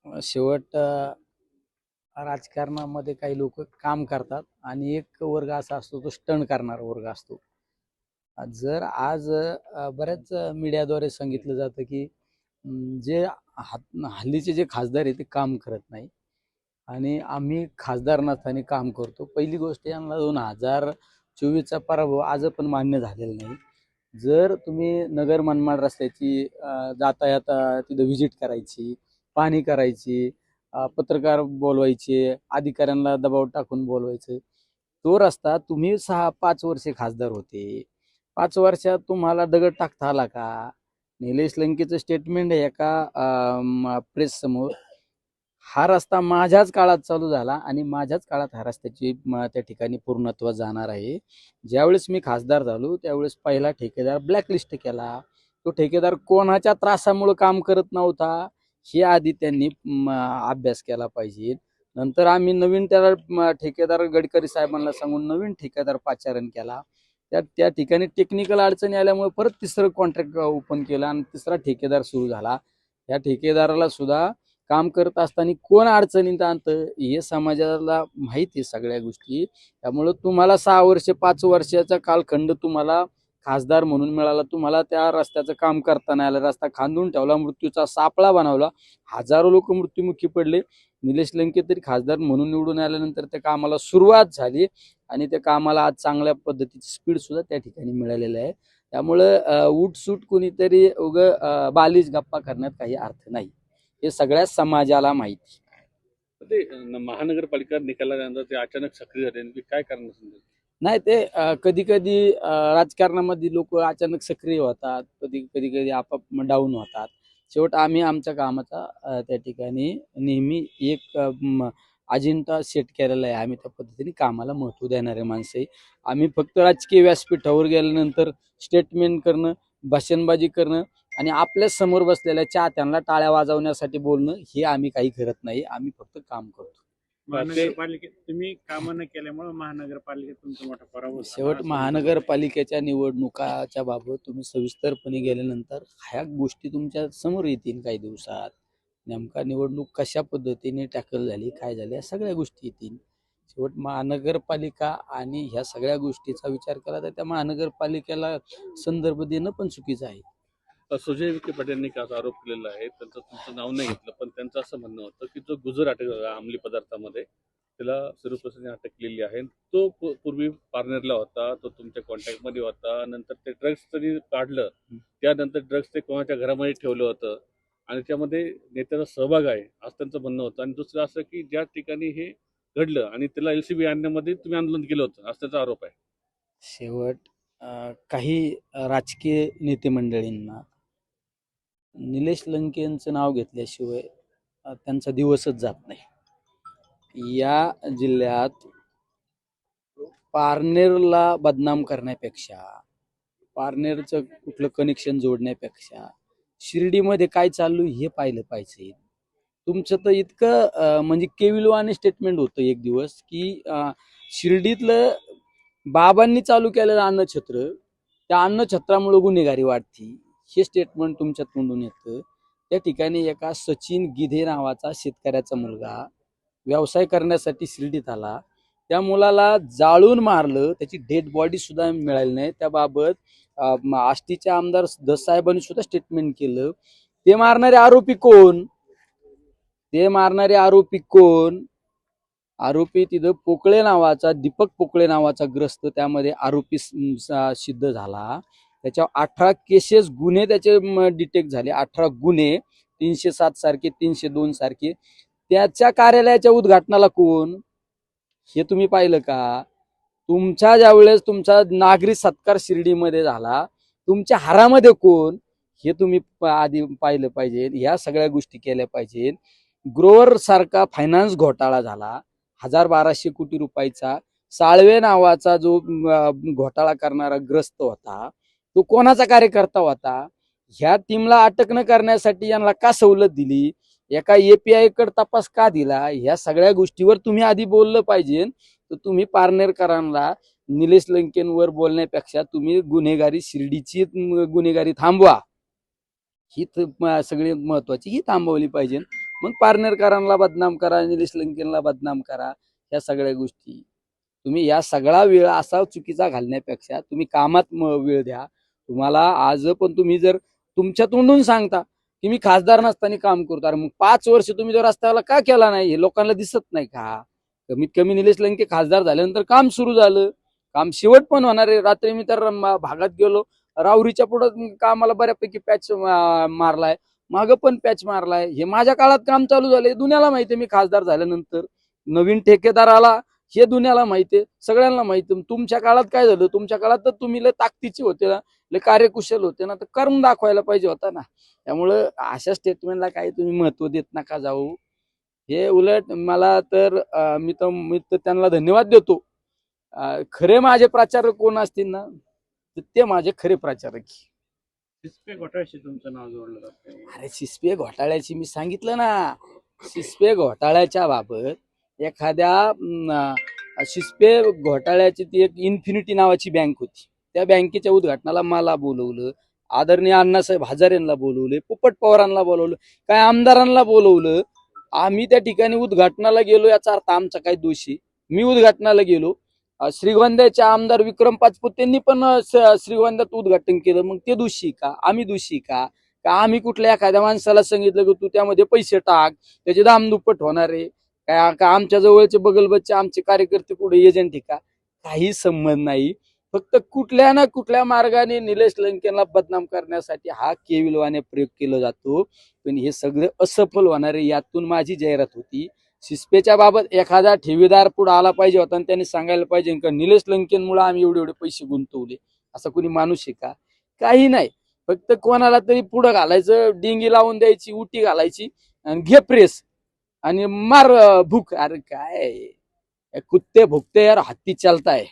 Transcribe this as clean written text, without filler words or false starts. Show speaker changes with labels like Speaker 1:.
Speaker 1: शेवट राजकारणामध्ये काही लोक काम करतात आणि एक वर्ग असा असतो तो स्टंट करणारा वर्ग असतो. जर आज बऱ्याच मीडियाद्वारे सांगितलं जातं की जे हल्लीचे जे खासदार आहे ते काम करत नाही आणि आम्ही खासदार नसताना काम करतो. पहिली गोष्ट, यांना 2024चा पराभव आज पण मान्य झालेला नाही. जर तुम्ही नगर मनमाड रस्त्याची जाता येता तिथं व्हिजिट करायची, पाहणी करायची, पत्रकार बोलवायचे, अधिकाऱ्यांना दबाव टाकून बोलवायचं, तो रस्ता तुम्ही 6-5 वर्षे खासदार होते, 5 वर्षात तुम्हाला दगड टाकता आला का? निलेश लंकेचं स्टेटमेंट आहे एका प्रेस समोर, हा रस्ता माझ्याच काळात चालू झाला आणि माझ्याच काळात हा रस्त्याची त्या ठिकाणी पूर्णत्व जाणार आहे. ज्यावेळेस मी खासदार झालो त्यावेळेस पहिला ठेकेदार ब्लॅकलिस्ट केला. तो ठेकेदार कोणाच्या त्रासामुळे काम करत नव्हता हे आधी त्यांनी अभ्यास केला पाहिजे. नंतर आम्ही नवीन त्याला ठेकेदार गडकरी साहेबांना सांगून नवीन ठेकेदार पाचारण केला. त्या ठिकाणी टेक्निकल अडचणी आल्यामुळे परत तिसरं कॉन्ट्रॅक्ट ओपन केलं आणि तिसरा ठेकेदार सुरू झाला. या ठेकेदाराला सुद्धा काम करत असताना कोण अडचणीत आणतं हे समाजाला माहिती आहे सगळ्या गोष्टी. त्यामुळं तुम्हाला 6 वर्ष 5 वर्षाचा कालखंड तुम्हाला खासदार म्हणून मिळाला. तुम्हाला त्या रस्त्याचं काम करता नाही आलं. रस्ता खांदून ठेवला, मृत्यूचा सापळा बनवला, हजारो लोक मृत्युमुखी पडले. निलेश लंके तरी खासदार म्हणून निवडून आल्यानंतर त्या कामाला सुरुवात झाली आणि त्या कामाला आज चांगल्या पद्धतीची स्पीड सुद्धा त्या ठिकाणी मिळालेलं आहे. त्यामुळं उठसूट कोणीतरी बालिश गप्पा करण्यात काही अर्थ नाही, हे सगळ्या समाजाला माहिती.
Speaker 2: ते महानगरपालिका निकालानंतर ते अचानक सक्रिय झाले, काय कारण समजेल?
Speaker 1: नाही, ते कधी कधी राजकारणामध्ये लोक अचानक सक्रिय होतात, कधी कधी आपाप डाऊन होतात. शेवट आम्ही आमच्या कामाचा त्या ठिकाणी नेहमी एक अजेंडा सेट केलेला आहे. आम्ही त्या पद्धतीने कामाला महत्त्व देणारे माणसं आहे. आम्ही फक्त राजकीय व्यासपीठावर गेल्यानंतर स्टेटमेंट करणं, भाषणबाजी करणं आणि आपल्या समोर बसलेल्या चाहत्यांना टाळ्या वाजवण्यासाठी बोलणं हे आम्ही काही करत नाही. आम्ही फक्त काम करतो.
Speaker 3: महानगरपालिकेत तुम्ही कामं न केल्यामुळे महानगरपालिकेत तुमचा मोठा पराभव झाला.
Speaker 1: शेवट महानगरपालिकेच्या निवडणुकाच्या बाबत तुम्ही सविस्तरपणे गेल्यानंतर ह्या गोष्टी तुमच्या समोर येतील काही दिवसात. नेमका निवडणूक कशा पद्धतीने टॅकल झाली, काय झाली, या सगळ्या गोष्टी येतील. शेवट महानगरपालिका आणि ह्या सगळ्या गोष्टीचा विचार केला तर त्या महानगरपालिकेला संदर्भ देणं पण चुकीचं आहे.
Speaker 2: सुजय विखे पाटील काल आरोप केलेला आहे, त्यांचं तुमचं नाव नाही घेतलं, पण त्यांचं असं म्हणणं होतं की जो गुजर अटक अंमली पदार्थामध्ये त्याला सिरोपसने अटक केलेली आहे. तो पूर्वी पारनेरला होता, तो तुमच्या कॉन्टॅक्टमध्ये होता. नंतर ते ड्रग्स त्यांनी काढलं, त्यानंतर ड्रग्स ते कोणाच्या घरामध्ये ठेवलं होतं आणि त्यामध्ये नेत्याचा सहभाग आहे असं त्यांचं म्हणणं होतं. आणि दुसरं असं की ज्या ठिकाणी हे घडलं आणि त्याला LCB आणण्यामध्ये तुम्ही आंदोलन केलं होतं असं त्याचा आरोप आहे.
Speaker 1: शेवट काही राजकीय नेते मंडळींना निलेश लंकेंचं नाव घेतल्याशिवाय त्यांचा दिवसच जात नाही. या जिल्ह्यात पारनेरला बदनाम करण्यापेक्षा, पारनेरचं कुठलं कनेक्शन जोडण्यापेक्षा शिर्डीमध्ये काय चालू हे पाहिलं पाहिजे. तुमचं तर इतकं म्हणजे केविलवाने स्टेटमेंट होतं एक दिवस की शिर्डीतलं बाबांनी चालू केलेलं अन्नछत्र, त्या अन्नछत्रामुळे गुन्हेगारी वाढती, हे स्टेटमेंट तुमच्या तोंडून येतं. त्या ठिकाणी एका सचिन गिधे नावाचा शेतकऱ्याचा मुलगा व्यवसाय करण्यासाठी शिर्डीत आला. त्या मुलाला जाळून मारलं, त्याची डेड बॉडी सुद्धा मिळाली नाही. त्याबाबत आष्टीचे आमदार दस साहेबांनी सुद्धा स्टेटमेंट केलं. ते मारणारे आरोपी कोण? आरोपी तिथं पोकळे नावाचा, दीपक पोकळे नावाचा ग्रस्त त्यामध्ये आरोपी सिद्ध झाला. त्याच्यावर 18 केसेस गुन्हे त्याचे डिटेक्ट झाले. 18 गुन्हे, 307 सारखे, 302 सारखे. त्याच्या कार्यालयाच्या उद्घाटनाला कोण, हे तुम्ही पाहिलं का? तुमच्या ज्यावेळेस तुमचा नागरी सत्कार शिर्डीमध्ये झाला, तुमच्या हारामध्ये कोण, हे तुम्ही आधी पाहिलं पाहिजे. ह्या सगळ्या गोष्टी केल्या पाहिजेत. ग्रोवर सारखा फायनान्स घोटाळा झाला, 1200 कोटी रुपयाचा. साळवे नावाचा जो घोटाळा करणारा ग्रस्त होता, तो कोणाचा कार्यकर्ता होता? ह्या टीमला अटक न करण्यासाठी यांना का सवलत दिली? एका API कडे तपास का दिला? ह्या सगळ्या गोष्टीवर तुम्ही आधी बोललं पाहिजे. तर तुम्ही पारनेरकरांना निलेश लंकेंवर बोलण्यापेक्षा तुम्ही गुन्हेगारी, शिर्डीची गुन्हेगारी थांबवा, ही सगळी महत्वाची ही थांबवली पाहिजे. मग पारनेरकरांना बदनाम करा, निलेश लंकेनला बदनाम करा, ह्या सगळ्या गोष्टी तुम्ही या सगळा वेळ असा चुकीचा घालण्यापेक्षा तुम्ही कामात वेळ द्या. तुम्हाला आज पण तुम्ही जर तुमच्या तोंडून सांगता की मी खासदार नसताना काम करतो, अरे मग 5 वर्ष तुम्ही जर रस्त्याला का केला नाही हे लोकांना दिसत नाही का? कमीत कमी निलेश लंके खासदार झाल्यानंतर काम सुरू झालं, काम शेवट पण होणार आहे. रात्री मी तर भागात गेलो, राहुरीच्या पुढं कामाला बऱ्यापैकी पॅच मारलाय, मागं पण पॅच मारलाय. हे माझ्या काळात काम चालू झालंय, दुनियाला माहितीये. मी खासदार झाल्यानंतर नवीन ठेकेदार आला हे दुनियाला माहितीये, सगळ्यांना माहिती. तुमच्या काळात काय झालं? तुमच्या काळात तर तुम्ही लय ताकदीचे होते ना, लय कार्यकुशल होते ना, तर करून दाखवायला पाहिजे होता ना. त्यामुळं अशा स्टेटमेंटला काही तुम्ही महत्व देत नका जाऊ. हे उलट मला तर मी तर त्यांना धन्यवाद देतो. खरे माझे प्रचारक कोण असतील ना, तर ते माझे खरे प्रचारक.
Speaker 3: सिस्पे घोटाळ्याशी तुमचं नाव जोडलं जातं.
Speaker 1: अरे शिस्पे घोटाळ्याची मी सांगितलं ना, शिस्पे घोटाळ्याच्या बाबत एखाद्या शिस्पे घोटाळ्याची ती एक इन्फिनिटी नावाची बँक होती, त्या बँकेच्या उद्घाटनाला मला बोलवलं, आदरणीय अण्णासाहेब हजारेंना बोलवले, पोपट पवारांना बोलवलं, काय आमदारांना बोलवलं. आम्ही त्या ठिकाणी उद्घाटनाला गेलो, याचा अर्थ आमचा काय दोषी? मी उद्घाटनाला गेलो, श्रीगोंद्याचे आमदार विक्रम पाचपुते यांनी पण श्रीगोंद्यात उद्घाटन केलं, मग ते दोषी का? आम्ही दोषी का? आम्ही कुठल्या एखाद्या माणसाला सांगितलं की तू त्यामध्ये पैसे टाक, त्याचे दाम दुप्पट होणार आहे का आमच्या जवळचे बगलबच्चे आमचे कार्यकर्ते पुढे एजंट आहे का? काही संबंध नाही. फक्त कुठल्या ना कुठल्या मार्गाने निलेश लंकेला बदनाम करण्यासाठी हा केविलवाने प्रयोग केला जातो, पण हे सगळे असफल होणार आहे. यातून माझी जाहिरात होती. शिस्पेच्या बाबत एखादा ठेवीदार पुढे आला पाहिजे होता आणि त्यांनी सांगायला पाहिजे का निलेश लंकेनमुळे आम्ही एवढे एवढे पैसे गुंतवले. असा कोणी माणूस आहे का? काही नाही. फक्त कोणाला तरी पुढं घालायचं, डिंगी लावून द्यायची, उटी घालायची आणि घे प्रेस आणि मार भूक. अरे काय कुत्ते भुकते यार, हत्ती चालताय.